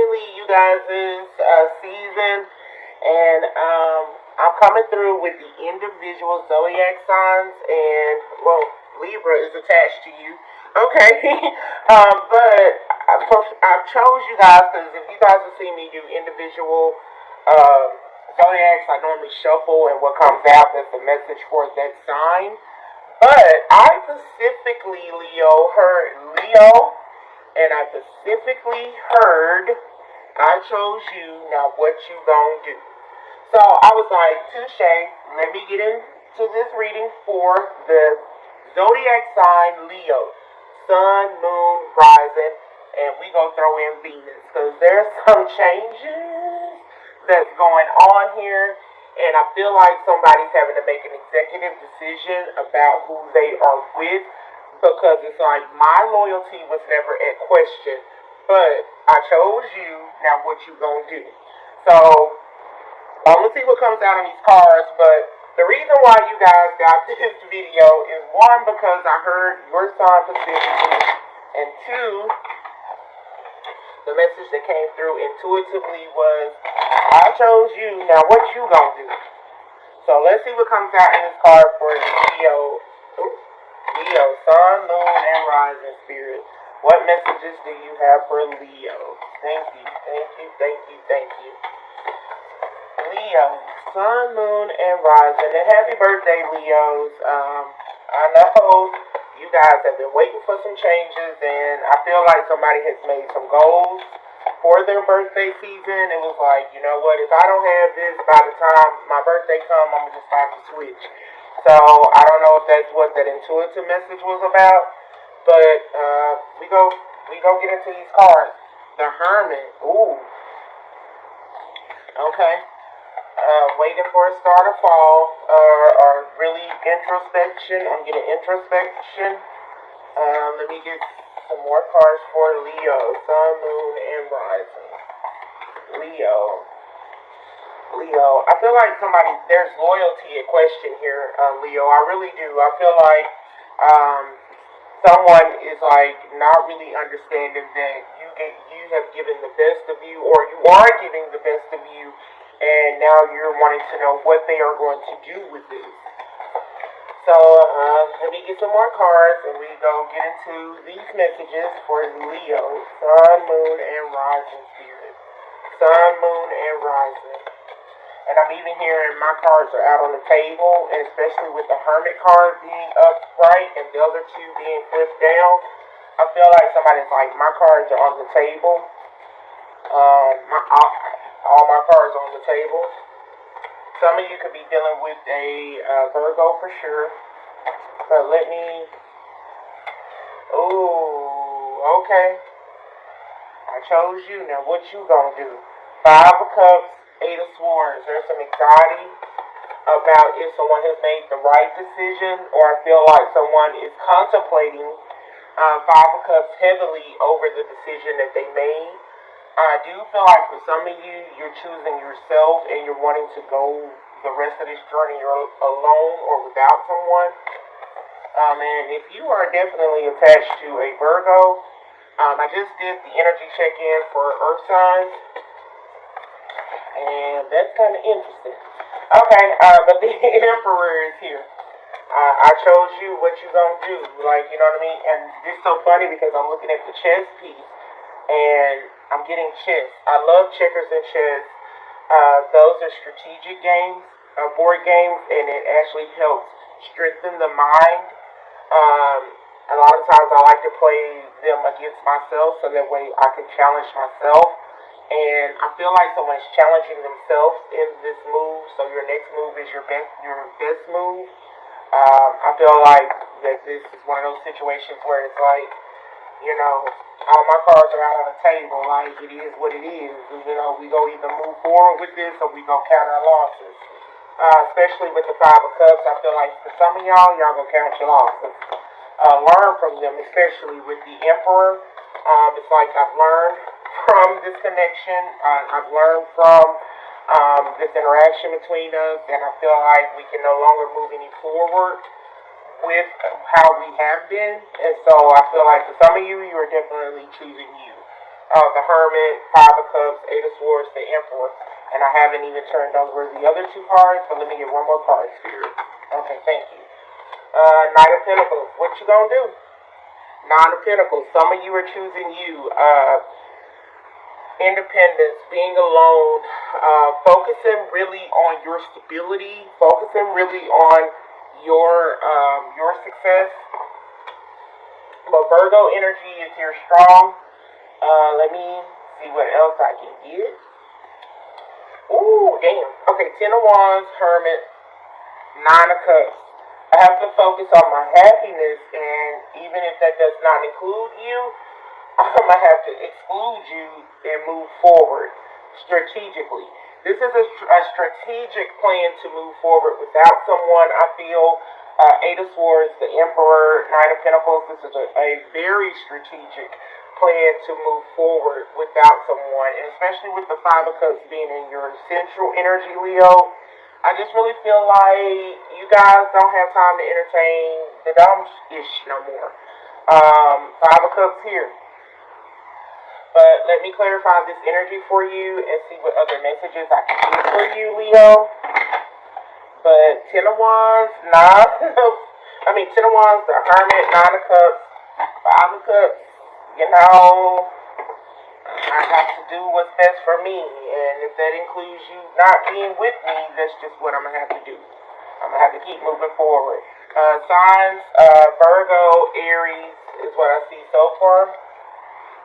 finally you guys' season, and I'm coming through with the individual zodiac signs, and well, Libra is attached to you. Okay, but I chose you guys because if you guys have seen me do individual zodiacs, I normally shuffle, and what comes out is the message for that sign. But I specifically, heard Leo, and I specifically heard I chose you. Now, what you gonna do? So I was like, touche. Let me get into this reading for the zodiac sign Leo, Sun, Moon, Rising, and we gonna throw in Venus because there's some changes that's going on here, and I feel like somebody's having to make an executive decision about who they are with because it's like my loyalty was never at question, but I chose you. Now, what you gonna do? So I'm gonna see what comes out on these cards, but the reason why you guys got this video is one, because I heard your sign specifically, and two, the message that came through intuitively was, I chose you, now what you gonna do? So let's see what comes out in this card for Leo. Leo, Sun, Moon, and Rising Spirit. What messages do you have for Leo? Thank you, thank you, thank you, thank you. Leo, Sun, Moon, and Rising. And happy birthday, Leos. I know you guys have been waiting for some changes, and I feel like somebody has made some goals for their birthday season. It was like, you know what, if I don't have this by the time my birthday comes, I'm going to just have to switch. So I don't know if that's what that intuitive message was about, but we go get into these cards. The Hermit. Ooh. Okay. Waiting for a start of fall, or really introspection. I'm getting introspection. Let me get some more cards for Leo, Sun, Moon, and Rising. Leo, I feel like there's loyalty at question here, Leo. I really do. I feel like someone is like not really understanding that you have given the best of you, or you are giving the best of you, and now you're wanting to know what they are going to do with this. So let me get some more cards, and we go get into these messages for Leo, Sun, Moon, and Rising Spirit. Sun, Moon, and Rising. And I'm even hearing my cards are out on the table, and especially with the Hermit card being upright and the other two being flipped down, I feel like somebody's like, my cards are on the table. All my cards are on the table. Some of you could be dealing with a Virgo for sure. But let me... Ooh, okay. I chose you. Now what you gonna do? Five of Cups, Eight of Swords. There's some anxiety about if someone has made the right decision, or I feel like someone is contemplating Five of Cups heavily over the decision that they made. I do feel like for some of you, you're choosing yourself and you're wanting to go the rest of this journey alone or without someone. And if you are definitely attached to a Virgo, I just did the energy check-in for Earth signs, and that's kind of interesting. Okay, but the Emperor is here. I chose you, what you gonna do? Like, you know what I mean? And it's so funny because I'm looking at the chess piece, and I'm getting chess. I love checkers and chess. Those are strategic games, board games, and it actually helps strengthen the mind. A lot of times I like to play them against myself so that way I can challenge myself. And I feel like someone's challenging themselves in this move, so your next move is your best move. I feel like that this is one of those situations where it's like, you know, all my cards are out on the table, like it is what it is. You know, we go either move forward with this or we go count our losses. Especially with the Five of Cups, I feel like for some of y'all gonna count your losses. Learn from them, especially with the Emperor. It's like I've learned from this connection. I've learned from this interaction between us, and I feel like we can no longer move any forward with how we have been. And so I feel like for some of you, you are definitely choosing you. The Hermit, Five of Cups, Eight of Swords, the Emperor. And I haven't even turned over the other two cards, but let me get one more card, Spirit. Okay, thank you. Knight of Pentacles. What you gonna do? Nine of Pentacles. Some of you are choosing you. Independence, being alone, focusing really on your stability, focusing really on your success. But Virgo energy is here strong. Let me see what else I can get. Ooh, damn. Okay, Ten of Wands, Hermit, Nine of Cups. I have to focus on my happiness, and even if that does not include you, I'm going to have to exclude you and move forward strategically. This is a strategic plan to move forward without someone. I feel Eight of Swords, the Emperor, Nine of Pentacles. This is a very strategic plan to move forward without someone, and especially with the Five of Cups being in your central energy, Leo. I just really feel like you guys don't have time to entertain the dumb-ish no more. Five of Cups here. But let me clarify this energy for you and see what other messages I can get for you, Leo. But Ten of Wands, Ten of Wands, the Hermit, Nine of Cups, Five of Cups. You know, I have to do what's best for me. And if that includes you not being with me, that's just what I'm going to have to do. I'm going to have to keep moving forward. Signs, Virgo, Aries is what I see so far.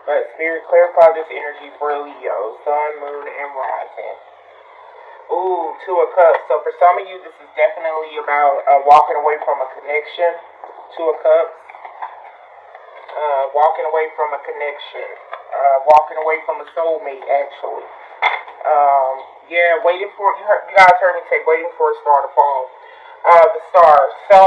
But Spirit, clarify this energy for Leo, Sun, Moon, and Rising. Ooh, Two of Cups. So for some of you, this is definitely about walking away from a connection. Two of Cups. Walking away from a connection. Walking away from a soulmate, actually. Yeah, waiting for, you guys heard me say, waiting for a star to fall. The stars. So,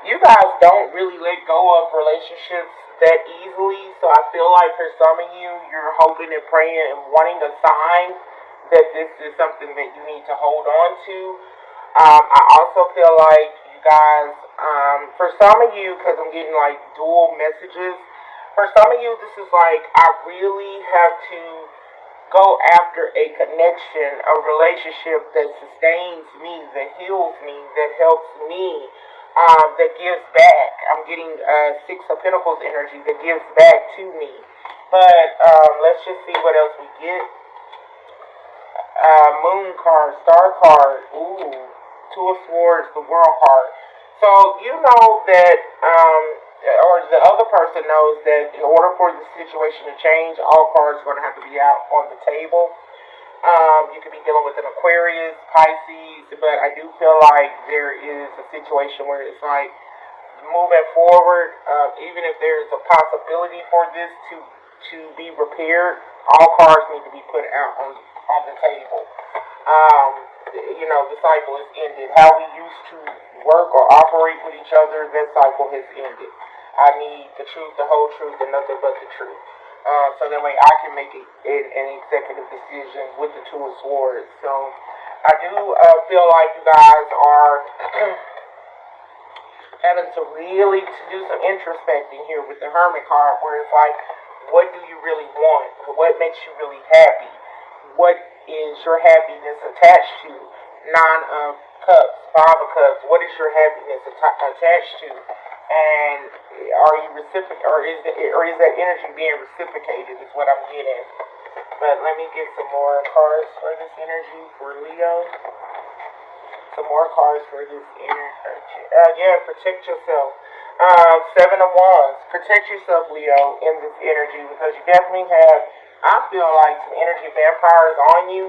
you guys don't really let go of relationships that easily. So I feel like for some of you, you're hoping and praying and wanting a sign that this is something that you need to hold on to. I also feel like you guys, for some of you, because I'm getting like dual messages, for some of you, this is like, I really have to go after a connection, a relationship that sustains me, that heals me, that helps me, that gives back. I'm getting Six of Pentacles energy that gives back to me. But let's just see what else we get. Moon card, Star card, ooh, Two of Swords, the World card. So you know that, or the other person knows that in order for the situation to change, all cards are going to have to be out on the table. You could be dealing with an Aquarius, Pisces, but I do feel like there is a situation where it's like moving forward, even if there's a possibility for this to be repaired, all cards need to be put out on the table. You know, the cycle is ended. How we used to work or operate with each other, that cycle has ended. I need the truth, the whole truth, and nothing but the truth. So that way I can make an executive decision with the Two of Swords. So I do feel like you guys are having to really do some introspecting here with the Hermit card, where it's like, what do you really want? What makes you really happy? What is your happiness attached to? Nine of Cups, Five of Cups. What is your happiness attached to? And are you is that energy being reciprocated? Is what I'm getting. But let me get some more cards for this energy for Leo. Some more cards for this energy. Yeah, protect yourself. Seven of Wands. Protect yourself, Leo, in this energy, because you definitely have, I feel like, some energy vampires on you.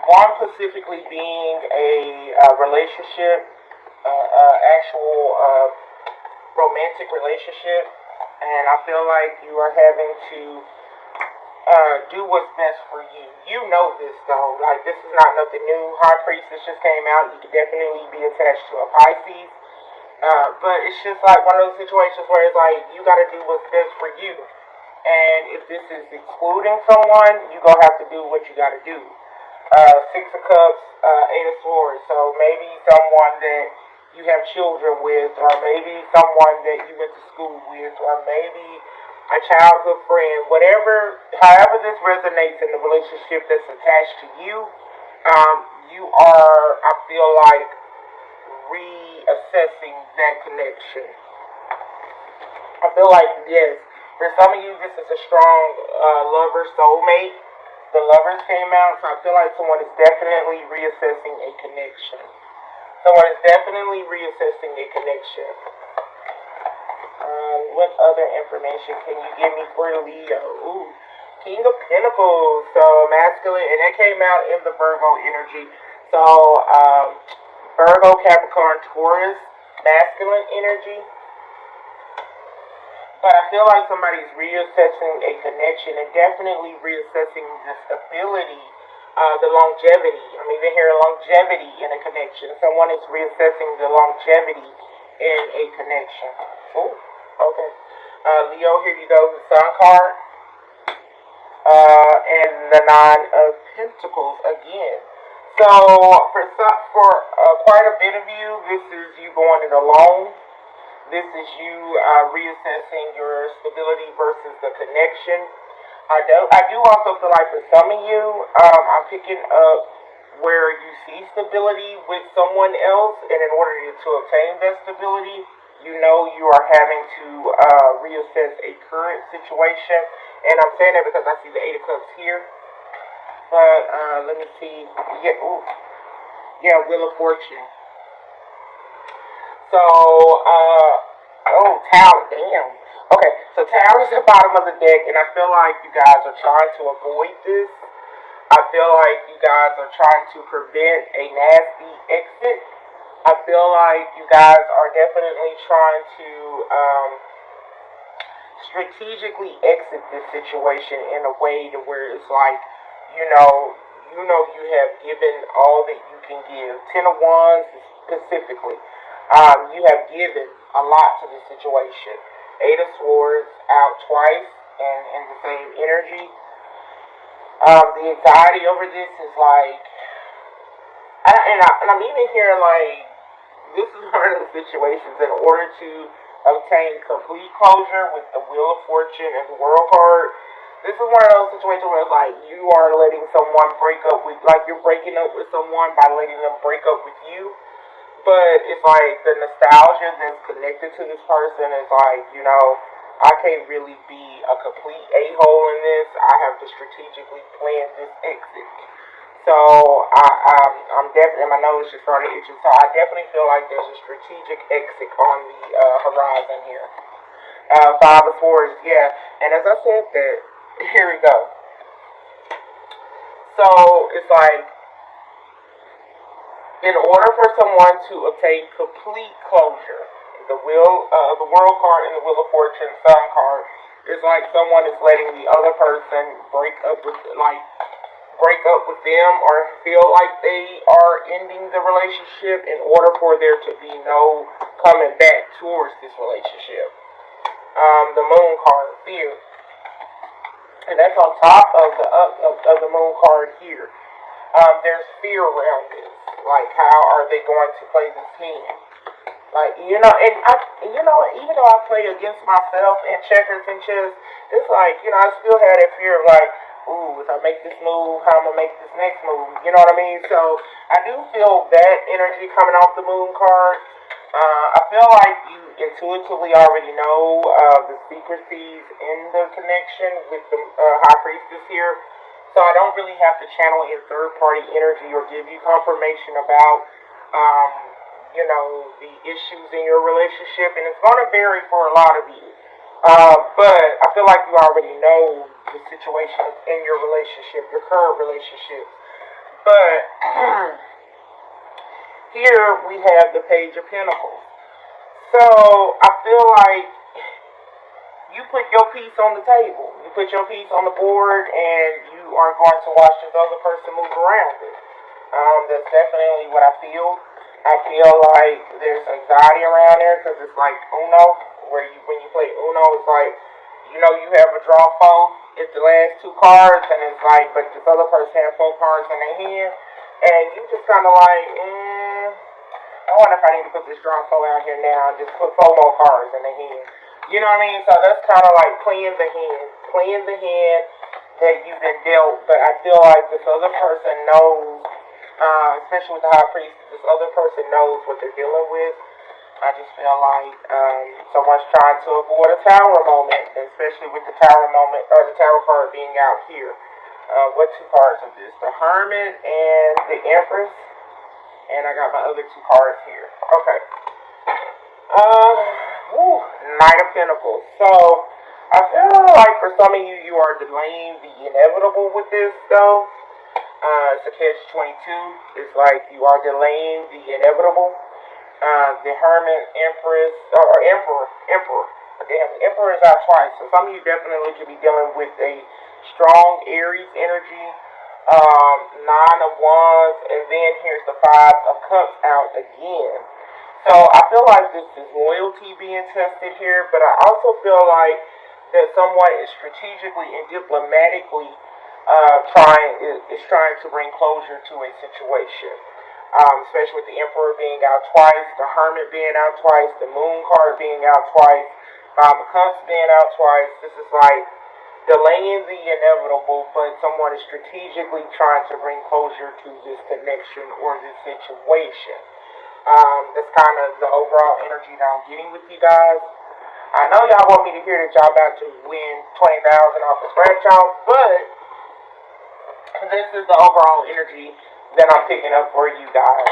One specifically being a relationship, actual romantic relationship, and I feel like you are having to do what's best for you. You know this though, like this is not nothing new. High Priestess just came out. You could definitely be attached to a Pisces, but it's just like one of those situations where it's like you got to do what's best for you. And if this is excluding someone, you gonna have to do what you got to do. Six of Cups, Eight of Swords. So maybe someone that you have children with, or maybe someone that you went to school with, or maybe a childhood friend, whatever, however this resonates in the relationship that's attached to you, you are, I feel like, reassessing that connection. I feel like, yes, for some of you, this is a strong lover soulmate. The lovers came out, so I feel like someone is definitely reassessing a connection. Someone is definitely reassessing a connection. What other information can you give me for Leo? Ooh, King of Pentacles, so masculine, and that came out in the Virgo energy. So, Virgo, Capricorn, Taurus, masculine energy. But I feel like somebody's reassessing a connection and definitely reassessing the stability, the longevity. I'm even hearing longevity in a connection. Someone is reassessing the longevity in a connection. Ooh, okay. Leo, here you go, the Sun card. And the Nine of Pentacles again. So, for quite a bit of you, this is you going it alone. This is you reassessing your stability versus the connection. I do also feel like for some of you, I'm picking up where you see stability with someone else, and in order to obtain that stability, you know you are having to reassess a current situation. And I'm saying that because I see the Eight of Cups here. But let me see. Yeah, ooh. Yeah, Wheel of Fortune. So, Tower, damn. Okay, so Tower is the bottom of the deck, and I feel like you guys are trying to avoid this. I feel like you guys are trying to prevent a nasty exit. I feel like you guys are definitely trying to strategically exit this situation in a way to where it's like, you know you have given all that you can give. Ten of Wands specifically. You have given a lot to this situation. Eight of Swords out twice and in the same energy. The anxiety over this is like, and I'm even hearing like, this is one of the situations in order to obtain complete closure with the Wheel of Fortune and the World card. This is one of those situations where it's like you are letting someone break up with, like you're breaking up with someone by letting them break up with you. But it's like the nostalgia that's connected to this person is like, I can't really be a complete a-hole in this. I have to strategically plan this exit. So I'm definitely, my nose just started itching. So I definitely feel like there's a strategic exit on the horizon here. Five of Swords, yeah. And as I said that, here we go. So it's like, in order for someone to obtain complete closure, the World card and the Wheel of Fortune, Sun card, it's like someone is letting the other person break up with them or feel like they are ending the relationship in order for there to be no coming back towards this relationship. The Moon card, Fear. And that's on top of the Moon card here. There's fear around this. Like, how are they going to play this hand? Like, and even though I play against myself in checkers and chess, it's like, I still had that fear of like, ooh, if I make this move, how am I going to make this next move? You know what I mean? So, I do feel that energy coming off the Moon card. I feel like you intuitively already know the secrecies in the connection with the High Priestess here. So I don't really have to channel in third-party energy or give you confirmation about, the issues in your relationship. And it's going to vary for a lot of you. But I feel like you already know the situation in your relationship, your current relationship. But here we have the Page of Pentacles. So I feel like you put your piece on the table. You put your piece on the board, and you are going to watch this other person move around it. That's definitely what I feel. I feel like there's anxiety around there because it's like Uno, where when you play Uno, it's like, you have a draw four at the last two cards, and it's like, but this other person has 4 cards in their hand, and you just kind of like, I wonder if I need to put this draw four out here now and just put four more cards in the hand. You know what I mean? So that's kind of like playing the hand that you've been dealt. But I feel like this other person knows, especially with the high priest, this other person knows what they're dealing with. I just feel like someone's trying to avoid a tower moment, especially with the tower moment or the tower card being out here. What two cards of this? The Hermit and the Empress. And I got my other two cards here. Okay. Knight of Pentacles. So, I feel like for some of you, you are delaying the inevitable with this, though. It's a catch-22. It's like you are delaying the inevitable. The Hermit, Empress, or Emperor. Damn, the Emperor is out twice. So some of you definitely could be dealing with a strong Aries energy. Nine of Wands, and then here's the Five of Cups out again. So I feel like this is loyalty being tested here, but I also feel like that someone is strategically and diplomatically trying to bring closure to a situation. Especially with the Emperor being out twice, the Hermit being out twice, the Moon card being out twice, Five of Cups being out twice. This is like delaying the inevitable, but someone is strategically trying to bring closure to this connection or this situation. That's kind of the overall energy that I'm getting with you guys. I know y'all want me to hear that y'all about to win $20,000 off the scratch off, but this is the overall energy that I'm picking up for you guys.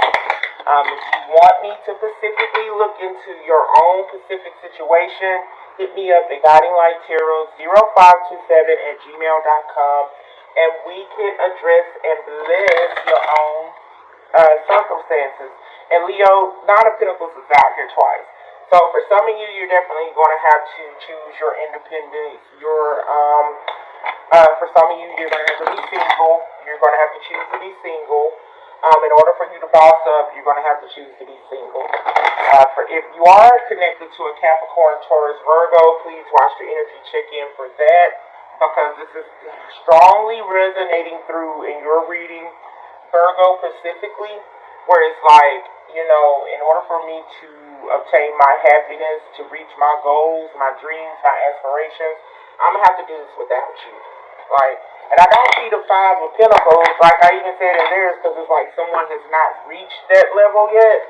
If you want me to specifically look into your own specific situation, hit me up at guidinglight0527@gmail.com, and we can address and bless your own circumstances. And Leo, Nine of Pentacles is out here twice. So for some of you, you're definitely going to have to choose your independence. For some of you, you're going to have to be single. You're going to have to choose to be single. In order for you to boss up, you're going to have to choose to be single. If you are connected to a Capricorn, Taurus, Virgo, please watch the energy check-in for that, because this is strongly resonating through in your reading, Virgo specifically, where it's like, in order for me to obtain my happiness, to reach my goals, my dreams, my aspirations, I'm going to have to do this without you. And I don't see the Five of Pentacles, like I even said in theirs, because it's like someone has not reached that level yet.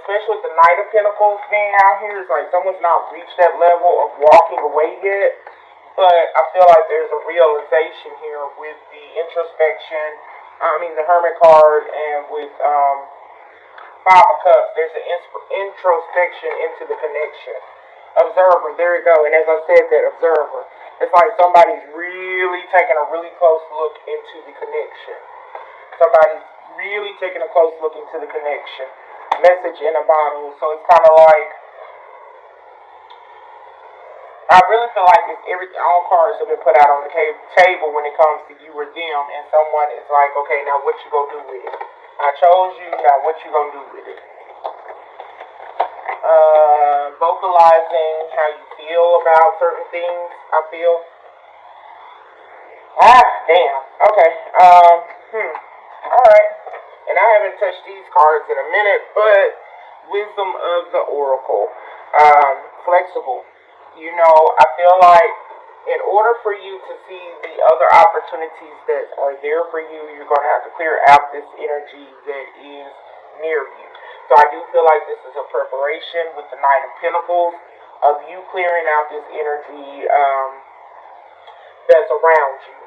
Especially with the Knight of Pentacles being out here, it's like someone's not reached that level of walking away yet. But I feel like there's a realization here with the introspection, the Hermit card, and with Five of Cups, there's an introspection into the connection. Observer, there we go. And as I said, that observer, it's like somebody's really taking a really close look into the connection. Somebody's really taking a close look into the connection. Message in a bottle. So it's kind of like, I really feel like all cards have been put out on the table when it comes to you or them, and someone is like, okay, now what you gonna do with it? I chose you, now what you gonna do with it? Vocalizing how you feel about certain things, I feel. Damn. Okay. Alright. And I haven't touched these cards in a minute, but Wisdom of the Oracle. Flexible. I feel like in order for you to see the other opportunities that are there for you, you're going to have to clear out this energy that is near you. So I do feel like this is a preparation with the Knight of Pentacles of you clearing out this energy that's around you.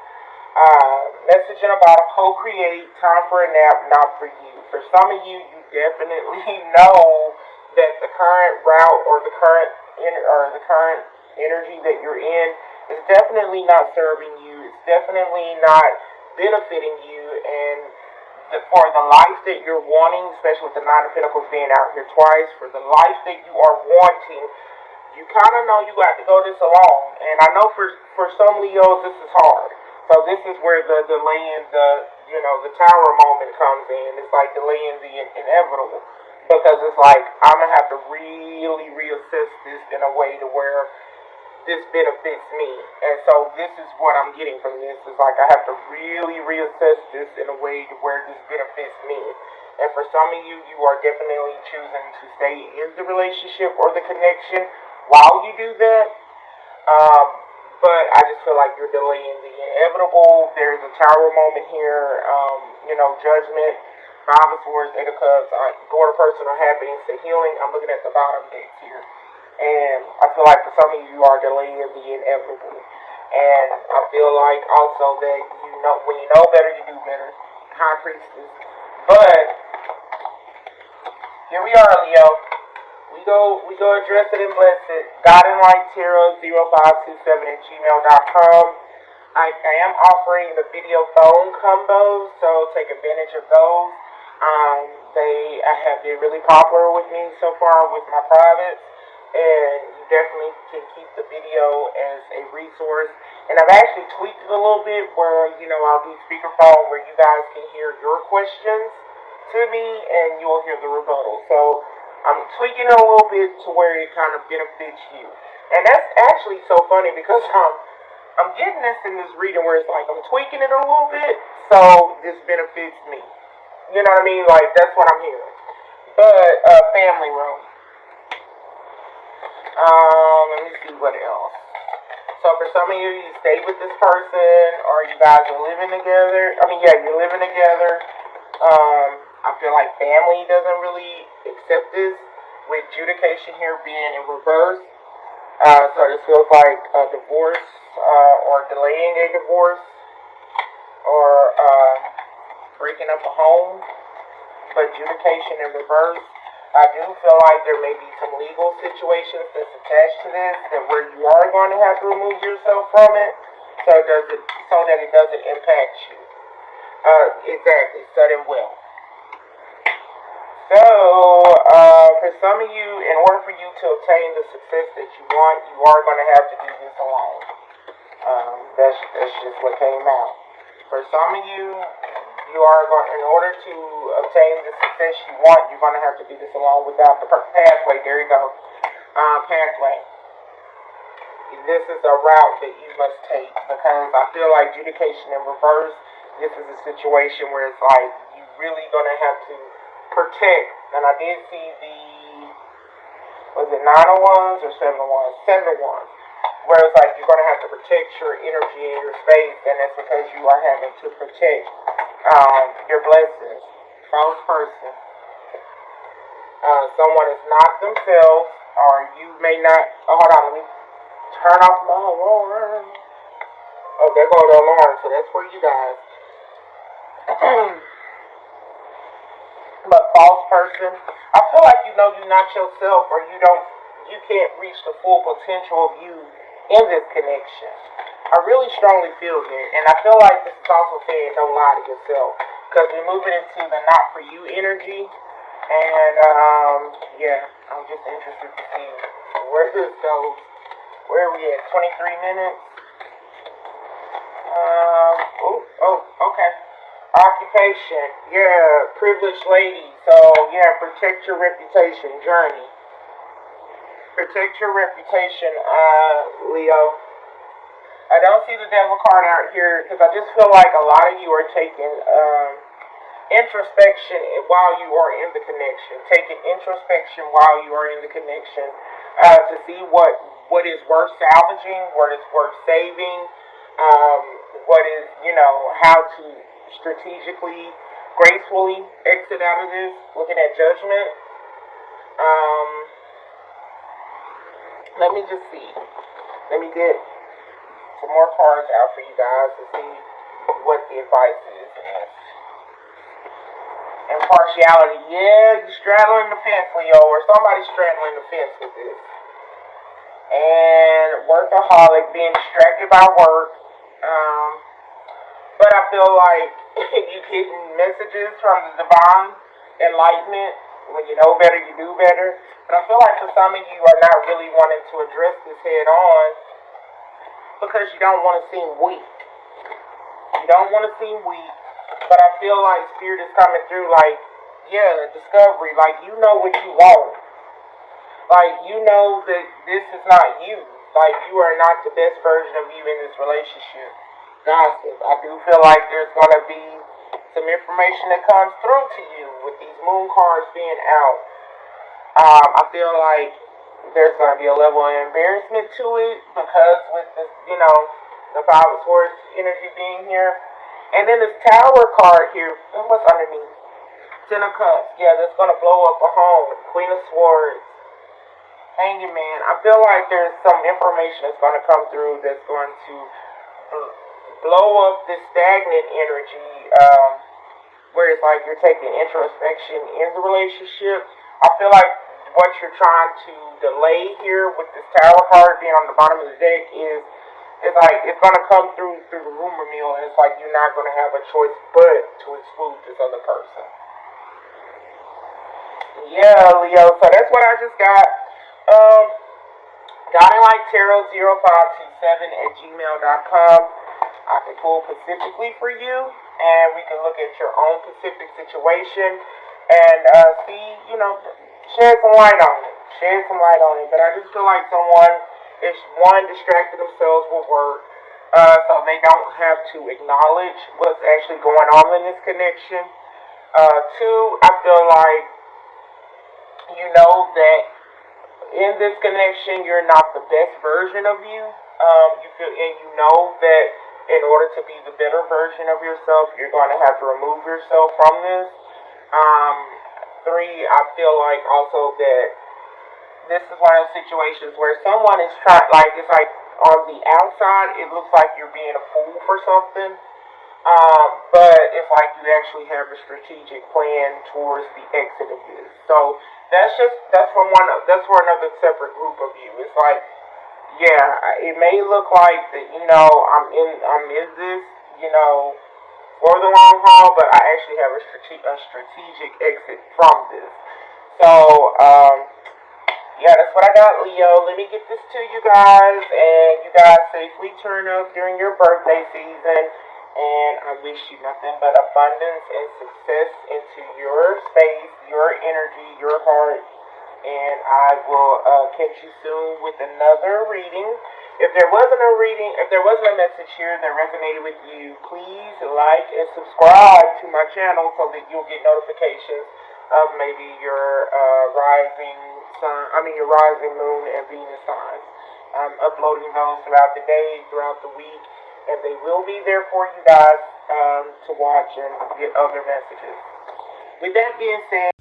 Messaging about a co-create, time for a nap, not for you. For some of you, you definitely know that the current route or the current energy that you're in is definitely not serving you. It's definitely not benefiting you, and for the life that you're wanting, especially with the Nine of Pentacles being out here twice, for the life that you are wanting, you kind of know you got to go this alone. And I know for some Leos, this is hard. So this is where the delaying the tower moment comes in. It's like delaying the inevitable. Because it's like, I'm going to have to really reassess this in a way to where this benefits me. And so this is what I'm getting from this. Is like I have to really reassess this in a way to where this benefits me. And for some of you, you are definitely choosing to stay in the relationship or the connection while you do that. Um, but I just feel like you're delaying the inevitable. There's a tower moment here. Judgment, Five of Swords, Eight of Cups, door to personal happiness to healing. I'm looking at the bottom decks here. And I feel like for some of you, you are delaying the inevitable. And I feel like also that when you know better, you do better. High Priestess. But here we are, Leo. We go address it and bless it. God and Light Tarot 0527 @gmail.com. I am offering the video phone combos, so take advantage of those. They have been really popular with me so far with my privates, and you definitely can keep the video as a resource. And I've actually tweaked it a little bit where, I'll do speakerphone where you guys can hear your questions to me and you'll hear the rebuttal. So I'm tweaking it a little bit to where it kind of benefits you. And that's actually so funny because I'm getting this in this reading where it's like I'm tweaking it a little bit so this benefits me. You know what I mean? Like, that's what I'm hearing. But, family room. Let me see what else. So for some of you, you stay with this person, or you guys are living together. You're living together. I feel like family doesn't really accept this, with adjudication here being in reverse. So this feels like a divorce, or delaying a divorce, or breaking up a home, but adjudication in reverse. I do feel like there may be some legal situations that's attached to this, that where you are going to have to remove yourself from it, so that it doesn't impact you. Exactly, sudden wealth. So, for some of you, in order for you to obtain the success that you want, you are going to have to do this alone. That's just what came out. For some of you, in order to obtain the success you want, you're going to have to do this alone without the pathway. There you go. Pathway. This is a route that you must take, because I feel like adjudication in reverse, this is a situation where it's like you really going to have to protect. And I did see was it 9 of Wands or 7 of Wands? 7 of Wands. Where it's like you're going to have to protect your energy and your space, and that's because you are having to protect your blessings. False person. Someone is not themselves, or you may not. Oh, hold on, let me turn off my alarm. Oh, there goes the alarm, so that's for you guys. But false person, I feel like you're not yourself, or you can't reach the full potential of you in this connection. I really strongly feel that, and I feel like this is also saying don't lie to yourself, because we're moving into the not for you energy, and I'm just interested to see where this goes. Where are we at? 23 minutes. Okay. Occupation, privileged lady. So protect your reputation. Journey. Protect your reputation, Leo. I don't see the devil card out here because I just feel like a lot of you are taking introspection while you are in the connection. Taking introspection while you are in the connection to see what is worth salvaging, what is worth saving, what is, how to strategically, gracefully exit out of this. Looking at judgment. Let me just see. Let me get some more cards out for you guys to see what the advice is in this. Impartiality. Yeah, you're straddling the fence, Leo, or somebody's straddling the fence with this. And workaholic, being distracted by work. But I feel like you're getting messages from the divine enlightenment. When you know better, you do better. But I feel like for some of you are not really wanting to address this head on because you don't want to seem weak. You don't want to seem weak. But I feel like Spirit is coming through like, discovery. Like, you know what you want. Like, you know that this is not you. Like, you are not the best version of you in this relationship. Gossip. I do feel like there's going to be some information that comes through to you with these moon cards being out. I feel like there's going to be a level of embarrassment to it because with this, the Five of Swords energy being here. And then this Tower card here, and what's underneath? Ten of Cups. Yeah, that's going to blow up a home. Queen of Swords. Hanging Man. I feel like there's some information that's going to come through that's going to blow up this stagnant energy, where it's like you're taking introspection in the relationship. I feel like what you're trying to delay here with this Tower card being on the bottom of the deck is it's like it's going to come through the rumor mill, and it's like you're not going to have a choice but to exclude this other person. Yeah, Leo. So that's what I just got. GuidingLightTarot0527@gmail.com. I can pull specifically for you, and we can look at your own specific situation and see, shed some light on it. Shed some light on it. But I just feel like someone is, one, distracted themselves with work, so they don't have to acknowledge what's actually going on in this connection. Two, I feel like you know that in this connection, you're not the best version of you. You feel, and you know that in order to be the better version of yourself, you're going to have to remove yourself from this. Three, I feel like also that this is one of those situations where someone is trying, like, it's like on the outside, it looks like you're being a fool for something. But it's like you actually have a strategic plan towards the exit of this. So that's for another separate group of you. It's like, yeah, it may look like that, I'm in this, for the long haul, but I actually have a strategic exit from this. So, yeah, that's what I got, Leo. Let me get this to you guys, and you guys safely turn up during your birthday season. And I wish you nothing but abundance and success into your space, your energy, your heart. And I will catch you soon with another reading. If there wasn't a message here that resonated with you, please like and subscribe to my channel so that you'll get notifications of maybe your your rising moon and Venus signs. I'm uploading those throughout the day, throughout the week. And they will be there for you guys to watch and get other messages. With that being said...